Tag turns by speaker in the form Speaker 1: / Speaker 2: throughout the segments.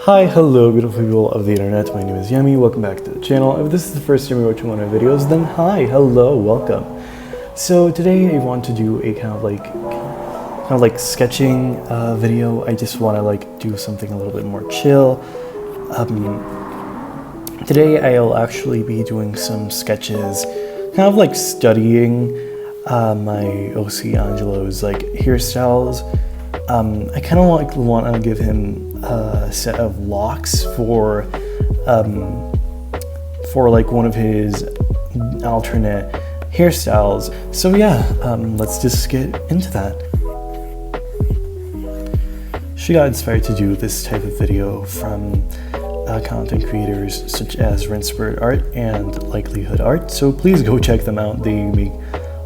Speaker 1: Hi, hello beautiful people of the internet, my name is Yami, welcome back to the channel. If this is the first time you're watching one of my videos, then hi, hello, welcome. So today I want to do a kind of like sketching video. I just want to like do something a little bit more chill. Today I'll actually be doing some sketches, kind of like studying my OC Angelo's like hairstyles. I kind of want to give him a set of locks for like one of his alternate hairstyles. So yeah, let's just get into that. She got inspired to do this type of video from content creators such as Rincebird Art and Likelihood Art, so please go check them out. They make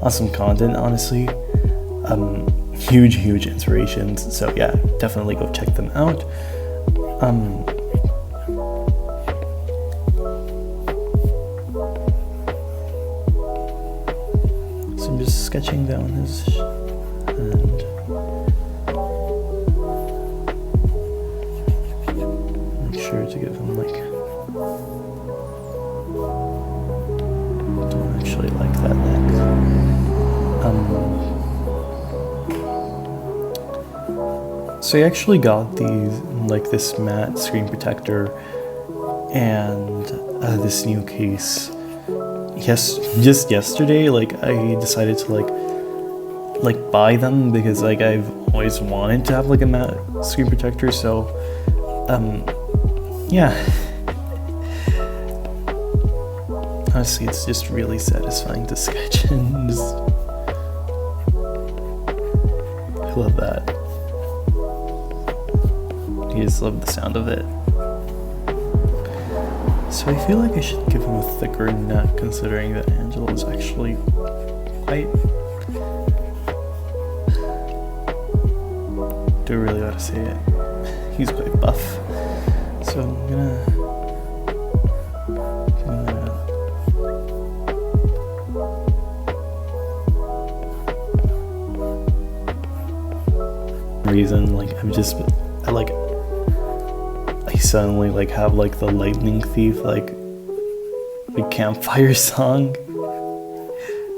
Speaker 1: awesome content, honestly. Huge inspirations, so yeah, definitely go check them out. So I'm just sketching down his hand. Make sure to give him like, don't actually like that neck. So I actually got this matte screen protector and this new case. Just yesterday, like I decided to like buy them because like I've always wanted to have like a matte screen protector. So yeah. Honestly, it's just really satisfying to sketch and just, I love that. I just love the sound of it. So I feel like I should give him a thicker neck, considering that Angelo is actually quite... Do really gotta say it. He's quite buff. So I'm gonna reason, like I suddenly like have like the Lightning Thief like campfire song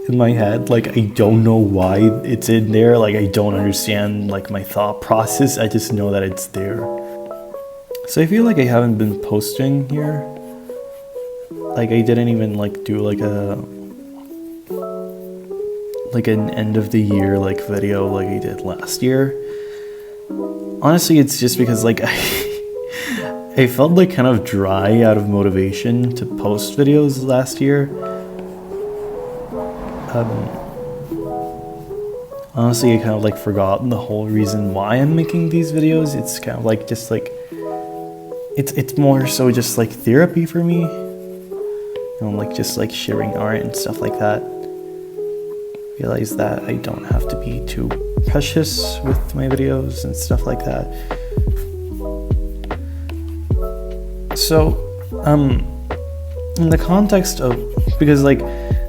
Speaker 1: in my head. Like I don't know why it's in there, like I don't understand like my thought process, I just know that it's there. So I feel like I haven't been posting here, like I didn't even like do like an end of the year like video like I did last year. Honestly, it's just because like I felt like kind of dry out of motivation to post videos last year. Honestly, I kind of like forgot the whole reason why I'm making these videos. It's kind of like just like it's more so just like therapy for me. You know, like just like sharing art and stuff like that. Realize that I don't have to be too precious with my videos and stuff like that. So, in the context of, because like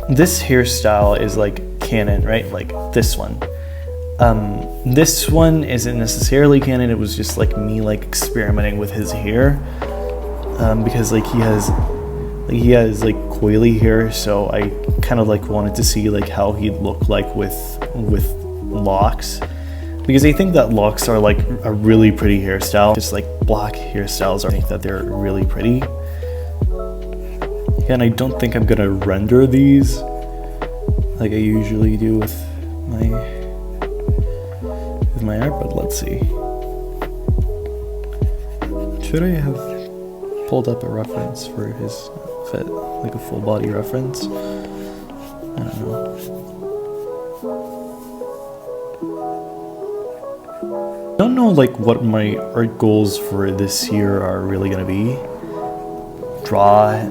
Speaker 1: this hairstyle is like canon, right? Like this one. This one isn't necessarily canon. It was just like me like experimenting with his hair, because like he has like coily hair, so I kind of like wanted to see like how he'd look like with locks, because I think that locks are like a really pretty hairstyle. Just like black hairstyles, I think that they're really pretty. And I don't think I'm gonna render these like I usually do with my art, but let's see. Should I have pulled up a reference for his outfit, like a full body reference? I don't know. I don't know like what my art goals for this year are really gonna be. Draw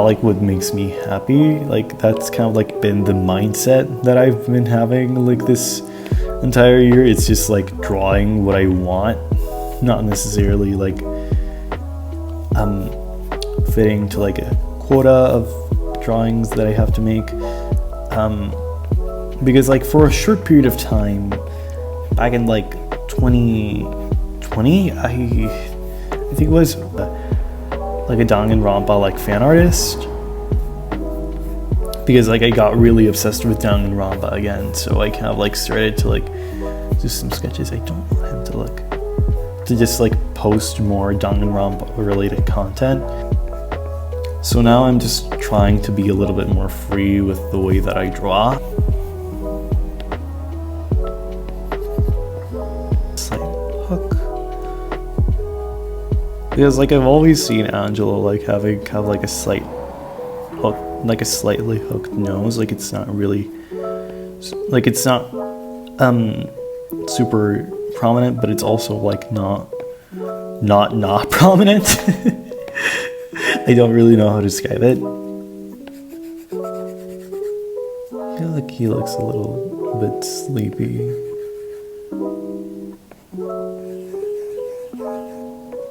Speaker 1: like what makes me happy. Like that's kind of like been the mindset that I've been having like this entire year. It's just like drawing what I want, not necessarily like fitting to like a quota of drawings that I have to make. Because like for a short period of time back in like 2020 2020, I think it was like a Danganronpa like fan artist, because like I got really obsessed with Danganronpa again, so I kind of like started to like do some sketches. I don't want him to just like post more Danganronpa related content. So now I'm just trying to be a little bit more free with the way that I draw. Slight hook. Because like I've always seen Angelo like have like a slight hook, like a slightly hooked nose. Like it's not really, like it's not super prominent, but it's also like not prominent. I don't really know how to describe it. I feel like he looks a little bit sleepy.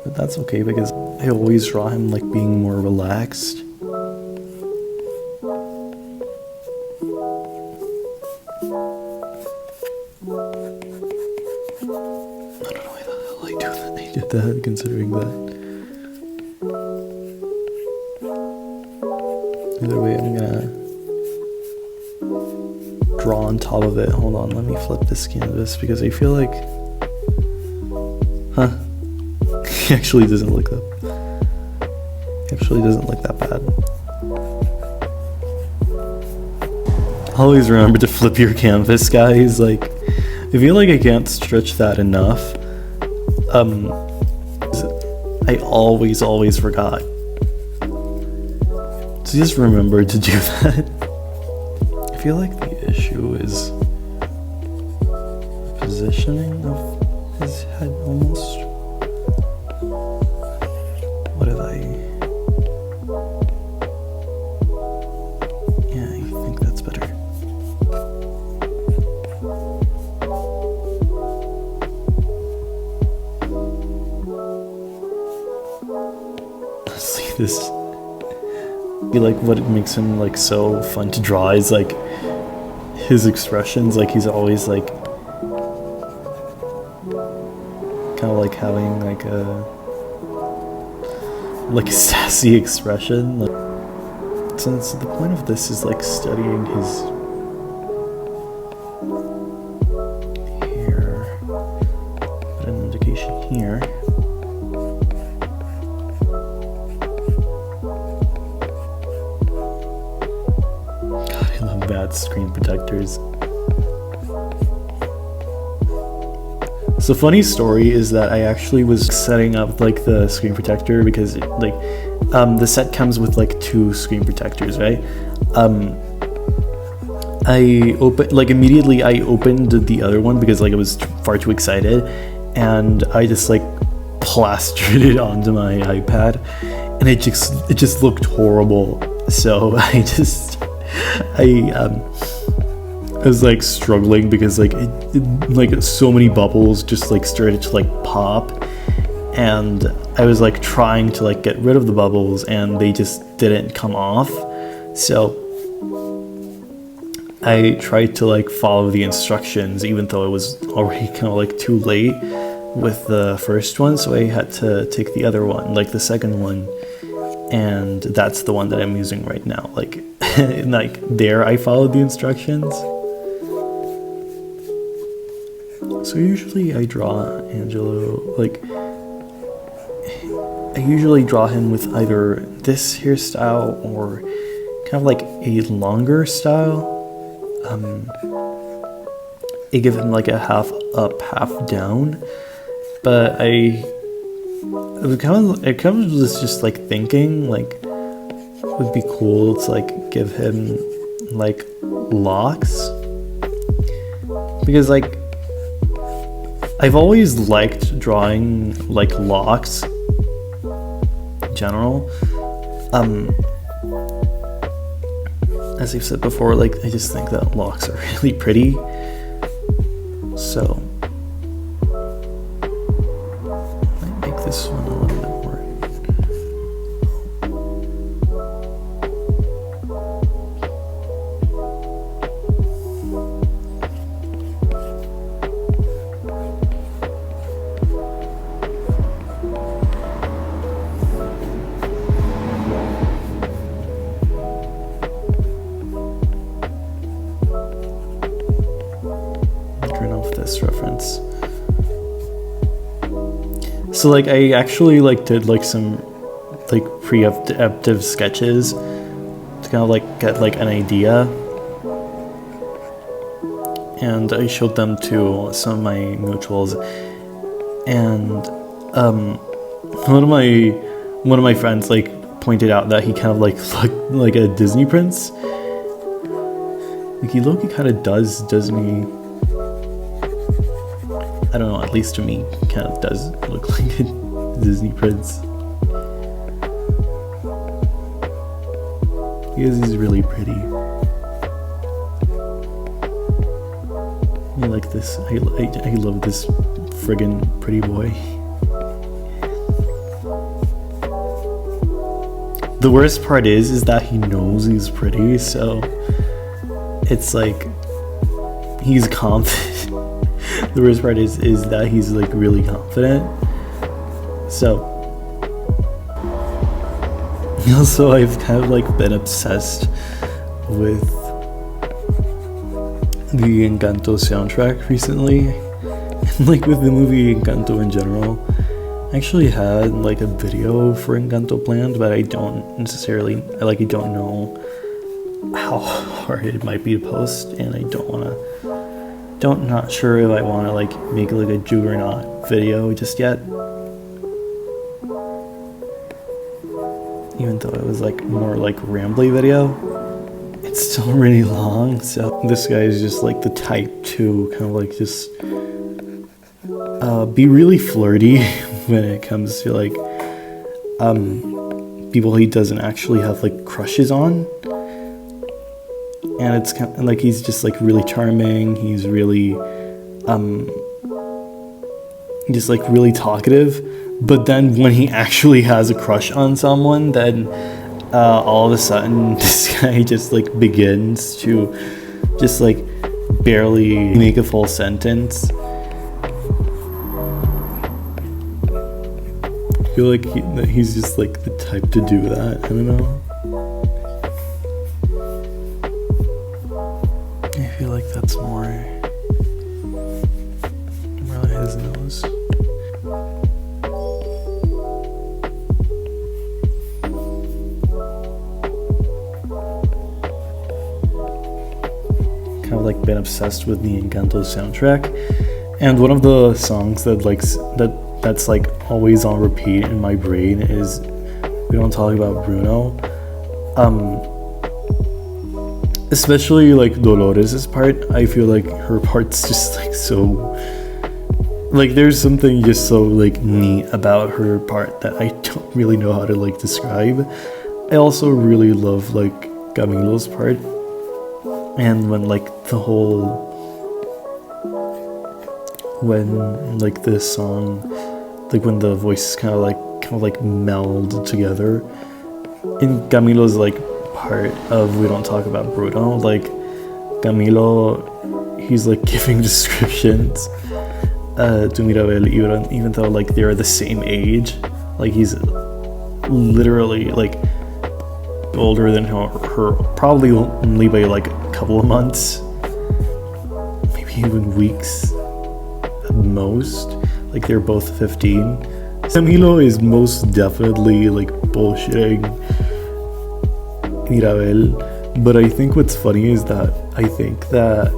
Speaker 1: But that's okay because I always draw him like being more relaxed. I don't know why the hell I did that considering that. Either way, I'm gonna draw on top of it. Hold on, let me flip this canvas because I feel like, he actually doesn't look that. Actually, doesn't look that bad. Always remember to flip your canvas, guys. Like, I feel like I can't stretch that enough. I always forgot. So just remember to do that. I feel like the issue is the positioning of his head almost. What if yeah, I think that's better. See this. Like what makes him like so fun to draw is like his expressions. Like he's always like kind of like having like a sassy expression. Like, so the point of this is like studying his hair. Put an indication here. Bad screen protectors. So funny story is that I actually was setting up like the screen protector because the set comes with like 2 screen protectors, right? Immediately I opened the other one because like I was far too excited, and I just like plastered it onto my iPad, and it just looked horrible. So I was like struggling because like like so many bubbles just like started to like pop, and I was like trying to like get rid of the bubbles and they just didn't come off. So I tried to like follow the instructions even though it was already kind of like too late with the first one, so I had to take the other one, like the second one, and that's the one that I'm using right now. Like like there I followed the instructions. So usually I draw Angelo, like I usually draw him with either this hairstyle or kind of like a longer style. I give him like a half up, half down, but I kind of was just like thinking like it would be cool to like give him like locks, because like I've always liked drawing like locks in general. As I've said before, like I just think that locks are really pretty. So I might make this one a little bit more. So like I actually like did like some like preemptive sketches to kind of like get like an idea, and I showed them to some of my mutuals, and one of my friends like pointed out that he kind of like looked like a Disney prince. Like he look, he kind of does Disney. I don't know, at least to me, he kind of does look like a Disney prince. Because he's really pretty. I like this. I love this friggin' pretty boy. The worst part is that he knows he's pretty, so it's like he's confident. The worst part is that he's like really confident. So also I've kind of like been obsessed with the Encanto soundtrack recently, and like with the movie Encanto in general. I actually had like a video for Encanto planned, but I don't know how hard it might be to post, and I not sure if I want to like make like a juggernaut video just yet, even though it was like more like rambly video. It's still really long, so this guy is just like the type to kind of like just be really flirty when it comes to like people he doesn't actually have like crushes on. And it's kind of like he's just like really charming. He's really just like really talkative. But then when he actually has a crush on someone, then all of a sudden this guy just like begins to just like barely make a full sentence. I feel like he's just like the type to do that. I don't know. I feel like that's more his nose. Kind of like been obsessed with the Encanto soundtrack, and one of the songs that's like always on repeat in my brain is We Don't Talk About Bruno. Especially like Dolores' part. I feel like her part's just like so, like there's something just so like neat about her part that I don't really know how to like describe. I also really love like Camilo's part, and when like the whole, when like this song, like when the voices kind of like meld together in Camilo's like part of We Don't Talk About Bruno. Like Camilo, he's like giving descriptions to Mirabel, even though like they're the same age. Like he's literally like older than her probably only by like a couple of months, maybe even weeks at most. Like they're both 15. Camilo is most definitely like bullshitting Mirabel, but I think what's funny is that I think that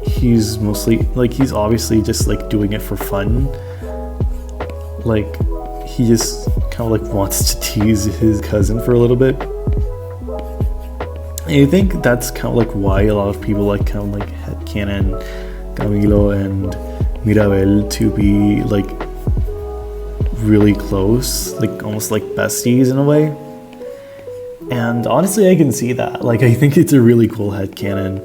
Speaker 1: he's mostly like, he's obviously just like doing it for fun. Like he just kind of like wants to tease his cousin for a little bit. And I think that's kind of like why a lot of people like kind of like headcanon Camilo and Mirabel to be like really close, like almost like besties in a way. And honestly, I can see that. Like, I think it's a really cool headcanon.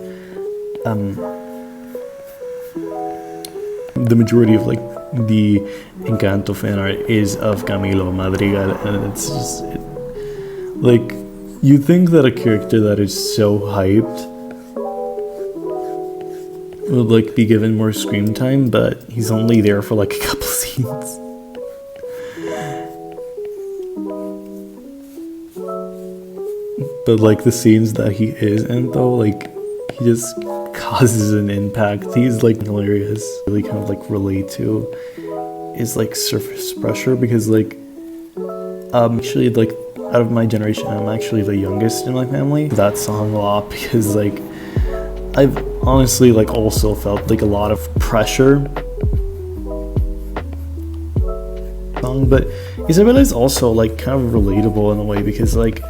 Speaker 1: The majority of like the Encanto fan art is of Camilo Madrigal, and it's just like, you think that a character that is so hyped would like be given more screen time, but he's only there for like a couple scenes. But like the scenes that he is in though, like he just causes an impact. He's like hilarious, really kind of like relate to. is like surface pressure, because like actually like out of my generation I'm actually the youngest in my family. That song a lot because like I've honestly like also felt like a lot of pressure. But Isabella is also like kind of relatable in a way, because like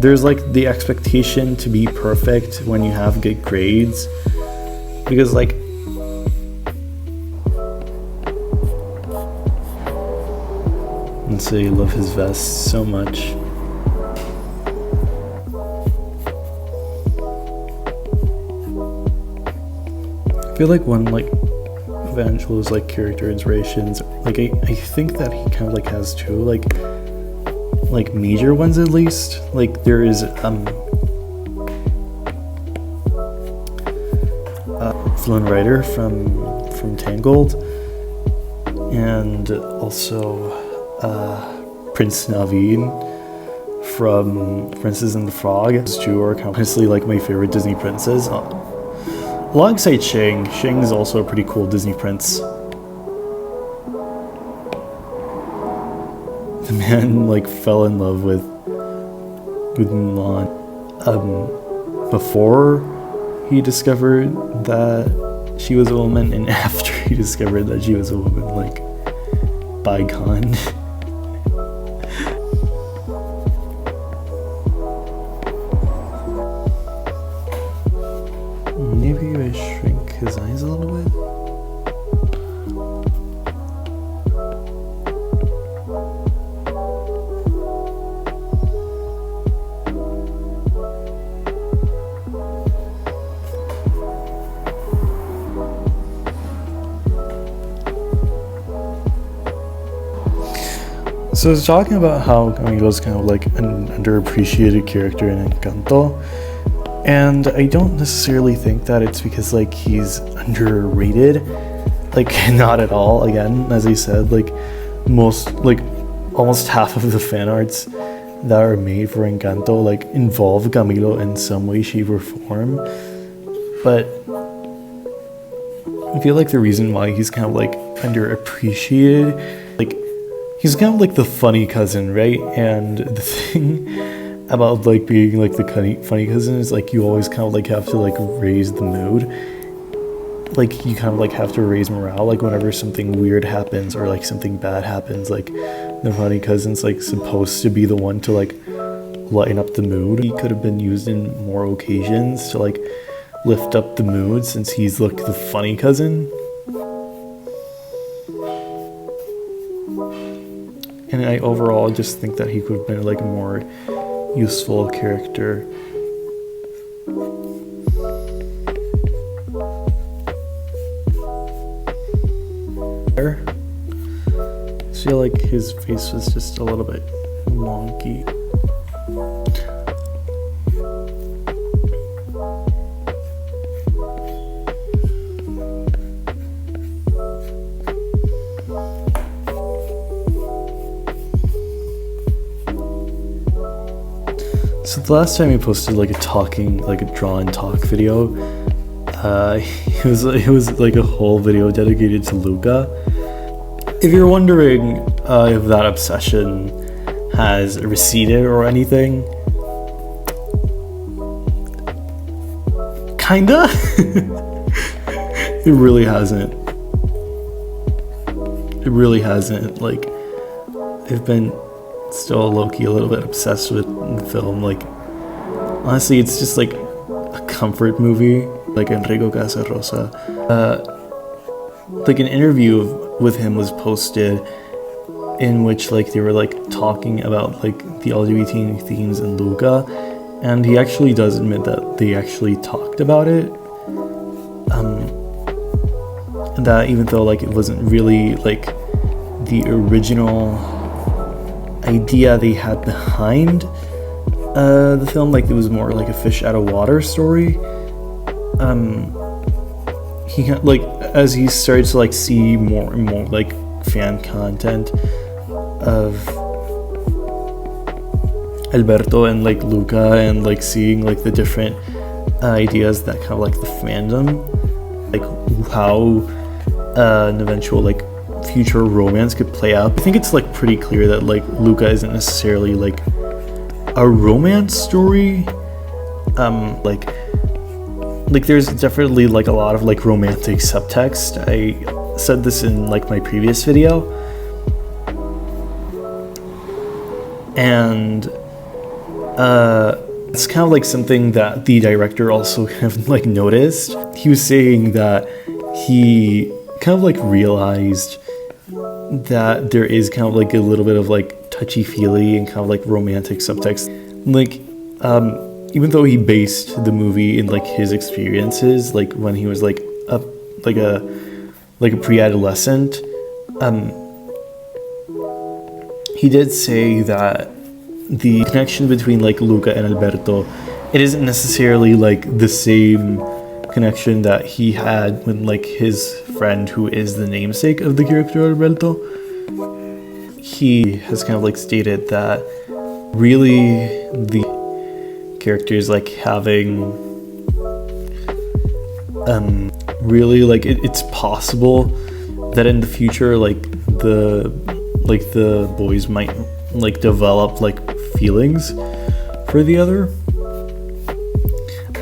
Speaker 1: there's like the expectation to be perfect when you have good grades, because like and so you love his vest so much. I feel like one like of Angelo's like character inspirations, like I think that he kind of like has two like major ones at least. Like there is Flynn Rider from Tangled, and also Prince Naveen from Princess and the Frog. Those two are honestly like my favorite Disney princes. Alongside Shang. Shang is also a pretty cool Disney prince. The man like fell in love with Mulan before he discovered that she was a woman, and after he discovered that she was a woman, like bygone. Maybe I shrink his eyes a little bit. So I was talking about how Camilo's kind of like an underappreciated character in Encanto. And I don't necessarily think that it's because like he's underrated, like not at all. Again, as I said, like almost half of the fan arts that are made for Encanto like involve Camilo in some way, shape, or form. But I feel like the reason why he's kind of like underappreciated, like he's kind of like the funny cousin, right? And the thing about like being like the funny cousin is like you always kind of like have to like raise the mood, like you kind of like have to raise morale, like whenever something weird happens or like something bad happens, like the funny cousin's like supposed to be the one to like lighten up the mood. He could have been used in more occasions to like lift up the mood, since he's like the funny cousin. And I overall just think that he could have been like a more useful character. I feel like his face was just a little bit wonky. So the last time he posted like a draw and talk video, it was like a whole video dedicated to Luca. If you're wondering if that obsession has receded or anything, kinda. It really hasn't. It really hasn't. Like, I've been still low-key a little bit obsessed with the film. Like, honestly, it's just like a comfort movie, like Enrico Casarosa. Like an interview with him was posted in which like they were like talking about like the LGBT themes in Luca, and he actually does admit that they actually talked about it. And that even though like it wasn't really like the original idea they had behind the film, like it was more like a fish out of water story. He like, as he started to like see more and more like fan content of Alberto and like Luca, and like seeing like the different ideas that kind of like the fandom, like how an eventual like future romance could play out. I think it's like pretty clear that like Luca isn't necessarily like a romance story. Like there's definitely like a lot of like romantic subtext. I said this in like my previous video, and it's kind of like something that the director also kind of like noticed. He was saying that he kind of like realized that there is kind of like a little bit of like touchy-feely and kind of like romantic subtext. Like even though he based the movie in like his experiences, like when he was like a pre-adolescent, he did say that the connection between like Luca and Alberto, it isn't necessarily like the same connection that he had with like his friend who is the namesake of the character Alberto. He has kind of like stated that really the characters like having really like it's possible that in the future like the boys might like develop like feelings for the other.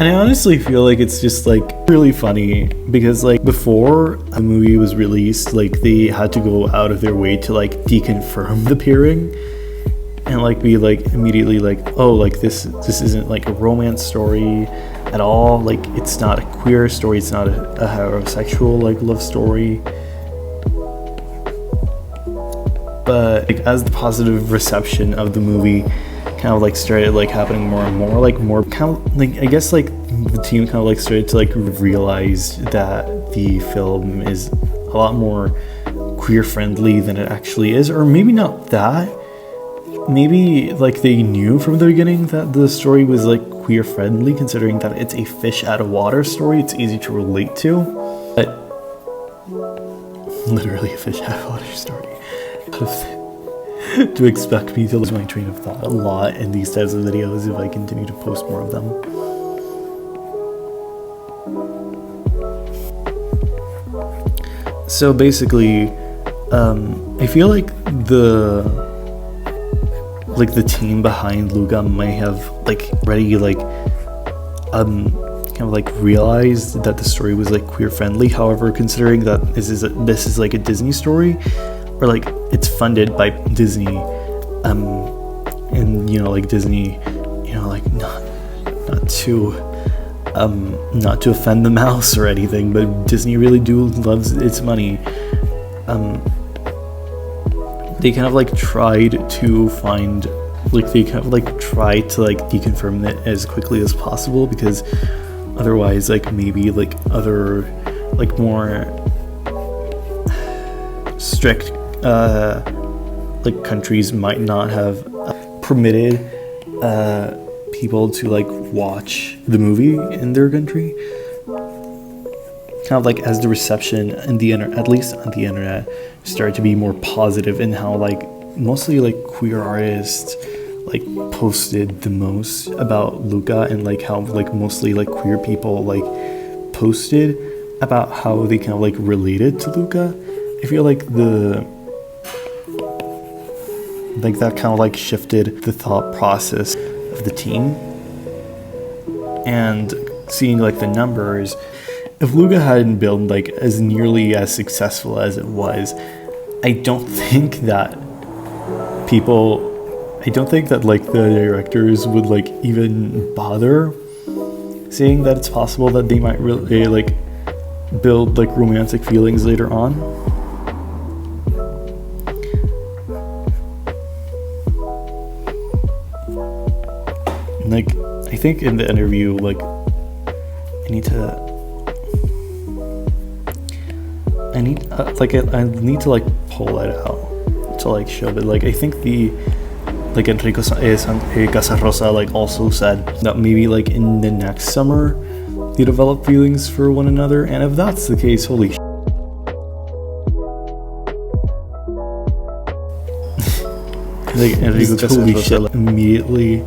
Speaker 1: And I honestly feel like it's just like really funny because like before the movie was released, like they had to go out of their way to like deconfirm the pairing and like be like immediately like, oh, like this isn't like a romance story at all, like it's not a queer story, it's not a heterosexual like love story. But like as the positive reception of the movie kind of like started like happening more and more, like more kind of like I guess like the team kind of like started to like realize that the film is a lot more queer friendly than it actually is, or maybe not that. Maybe like they knew from the beginning that the story was like queer friendly, considering that it's a fish out of water story. It's easy to relate to, but literally a fish out of water story. To expect me to lose my train of thought a lot in these types of videos if I continue to post more of them. So basically, I feel like the team behind Luca might have like already like kind of like realized that the story was like queer friendly. However, considering that this is like a Disney story, or like it's funded by Disney, and you know like Disney, you know like not to offend the mouse or anything, but Disney really loves its money. They kind of like tried to find like they kind of like try to like deconfirm it as quickly as possible, because otherwise like maybe like other like more strict like countries might not have permitted people to like watch the movie in their country. Kind of like as the reception in the at least on the internet started to be more positive, in how like mostly like queer artists like posted the most about Luca, and like how like mostly like queer people like posted about how they kind of like related to Luca. I feel like that kind of like shifted the thought process of the team. And seeing like the numbers, if Luca hadn't been like as nearly as successful as it was, I don't think that like the directors would like even bother saying that it's possible that they might really like build like romantic feelings later on. Like I think in the interview, like I need to like pull it out to like show it. Like I think the like Enrico Casarosa like also said that maybe like in the next summer they develop feelings for one another, and if that's the case, holy like Enrico Casarosa like, immediately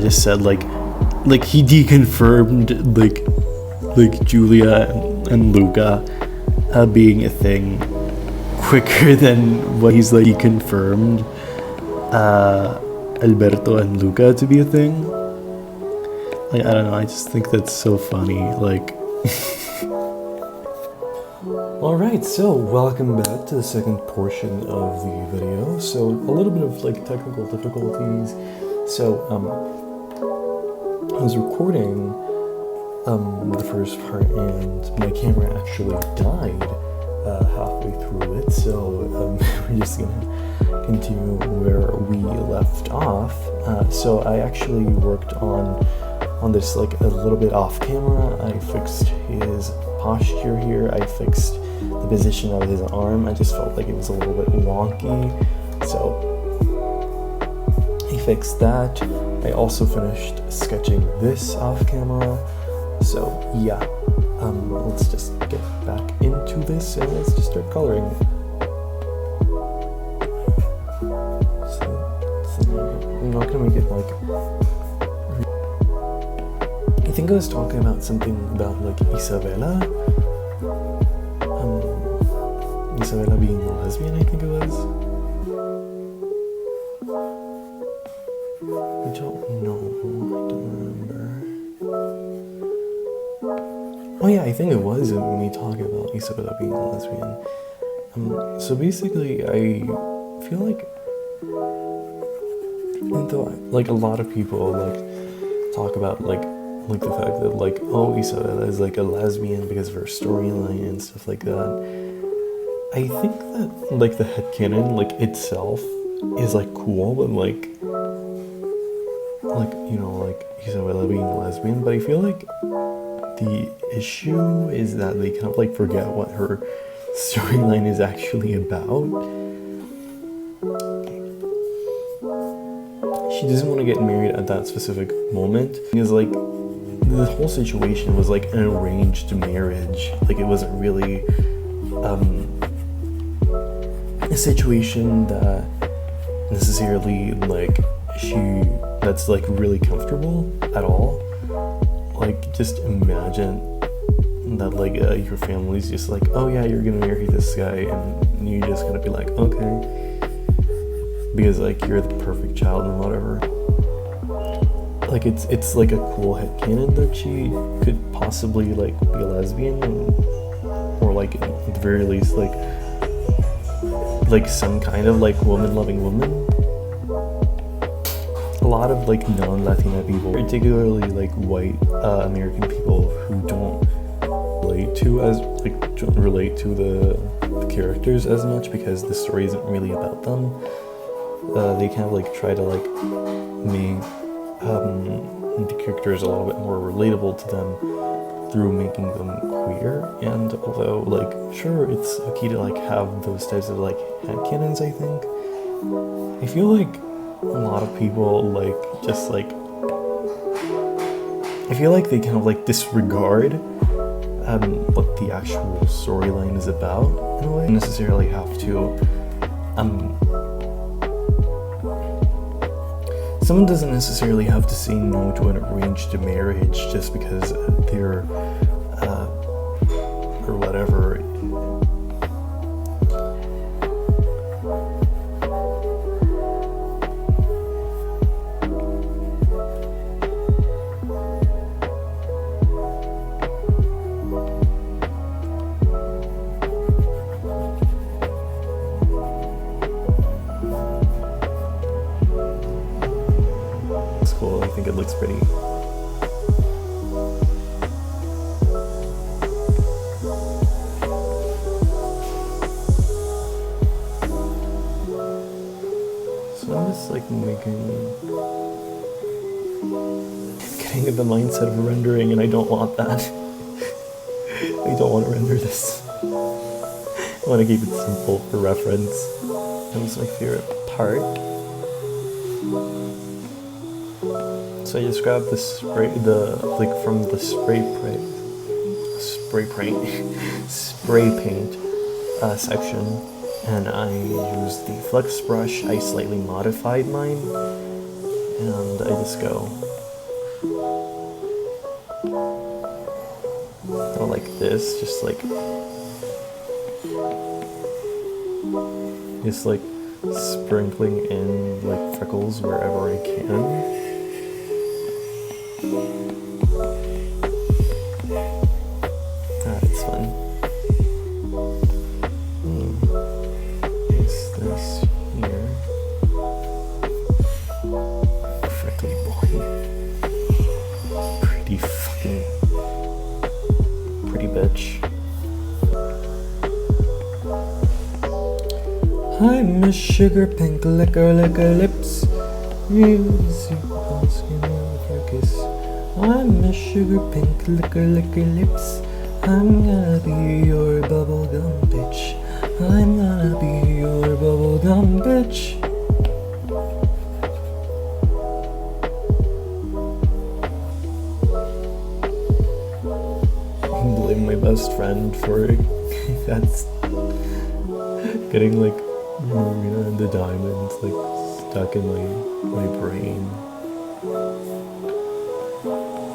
Speaker 1: just said like he deconfirmed like Julia and Luca being a thing quicker than what he's like. He confirmed Alberto and Luca to be a thing. Like, I don't know, I just think that's so funny. Like, alright, so welcome back to the second portion of the video. So a little bit of like technical difficulties. So I was recording the first part and my camera actually died halfway through it. So we're just gonna continue where we left off. So I actually worked on this like a little bit off camera. I fixed his posture here. I fixed the position of his arm. I just felt like it was a little bit wonky, so I fixed that. I also finished sketching this off camera. So yeah, let's just get back into this and let's just start coloring. So I'm not gonna make it like, I think I was talking about something about like Isabella being a lesbian, I think it was. I don't know, I don't remember. Oh yeah, I think it was me talking about Isabella being a lesbian. So basically, I feel like, though like a lot of people like talk about like the fact that like, oh, Isabella is like a lesbian because of her storyline and stuff like that. I think that like the headcanon like itself is like cool, but like you know, like Isabella being a lesbian, but I feel like the issue is that they kind of like forget what her storyline is actually about. She doesn't want to get married at that specific moment because like the whole situation was like an arranged marriage. Like it wasn't really a situation that necessarily like that's like really comfortable at all. Like just imagine that like your family's just like, oh yeah, you're gonna marry this guy, and you're just gonna be like, okay, because like you're the perfect child and whatever. Like it's like a cool headcanon that she could possibly like be a lesbian, or like at the very least like some kind of like woman-loving woman. A lot of like non-Latina people, particularly like white American people who don't relate to the characters as much because the story isn't really about them. They kind of like try to like make the characters a little bit more relatable to them through making them queer. And although like sure, it's okay to like have those types of like headcanons, I think I feel like a lot of people like just like, I feel like they kind of like disregard what the actual storyline is about in a way. You necessarily have to someone doesn't necessarily have to say no to an arranged marriage just because they're or whatever. I think it looks pretty. So I'm just like getting in the mindset of rendering, and I don't want that. I don't want to render this. I want to keep it simple for reference. That was my favorite part. So I just grabbed the from the spray paint section, and I used the flex brush. I slightly modified mine, and I just go like this, just like Just like sprinkling in like freckles wherever I can. It's fun. Is this here? Freckly boy. Pretty fucking pretty bitch. I'm a sugar pink liquor lips. Music skin with kiss. I'm a sugar pink liquor lips. I'm gonna be your bubblegum bitch. I'm gonna be your bubblegum bitch. I can blame my best friend for that's getting like Marina and the Diamonds like stuck in my brain.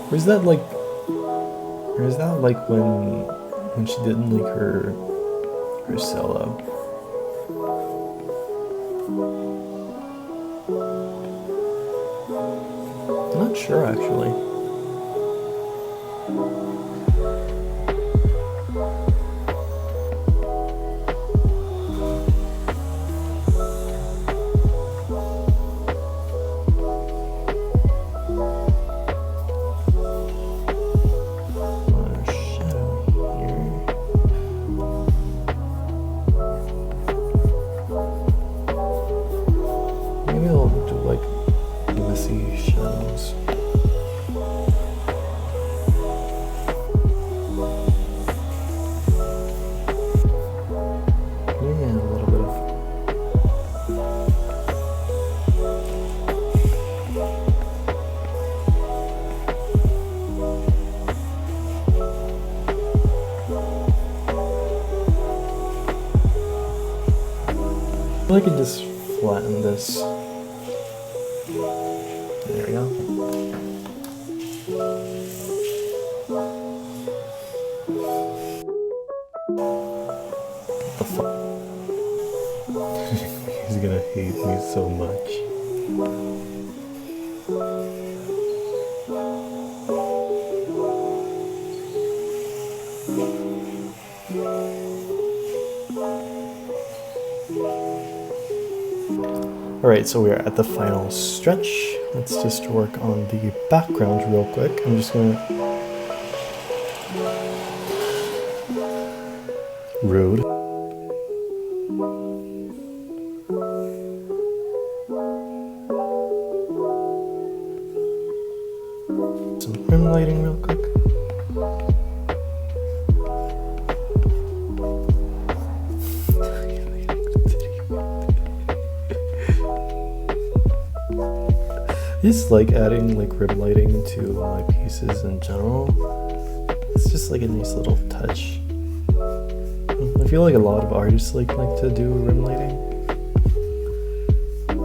Speaker 1: Or is that like when she didn't like her solo? I'm not sure actually. Maybe I'll do like messy shadows. Yeah, a little bit of. I can just flatten this. There we go. What the fuck? He's gonna hate me so much. Alright, so we are at the final stretch. Let's just work on the background real quick. I'm just gonna... Rude. Some rim lighting real quick. I just like adding like rim lighting to my pieces in general. It's just like a nice little touch. I feel like a lot of artists like to do rim lighting.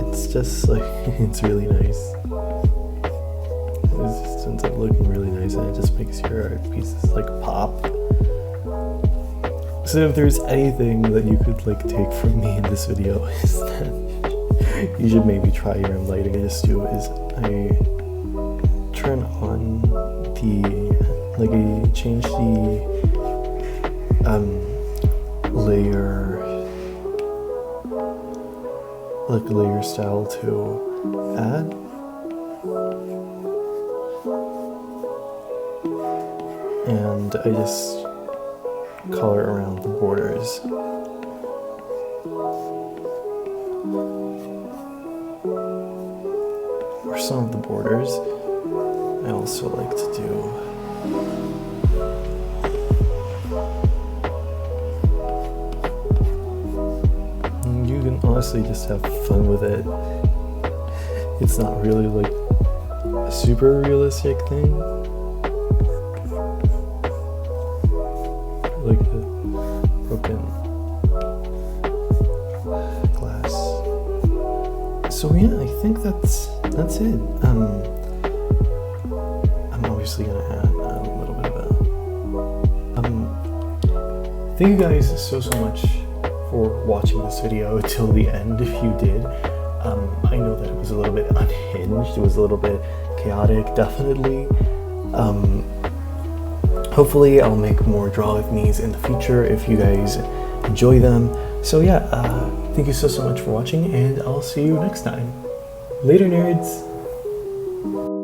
Speaker 1: It's just like it's really nice. It just ends up looking really nice, and it just makes your art pieces like pop. So if there's anything that you could like take from me in this video, is that you should maybe try your rim lighting. I just do is I turn on the I change the layer style to add. And I just color around the borders. For some of the borders, I also like to do you can honestly just have fun with it. It's not really like a super realistic thing. Like the broken glass. So yeah, I think that's it. I'm obviously gonna add a little bit of a thank you guys so much for watching this video till the end if you did. I know that it was a little bit unhinged, it was a little bit chaotic, definitely. Hopefully I'll make more draw with me's in the future if you guys enjoy them. So yeah, thank you so much for watching, and I'll see you next time. Later, nerds!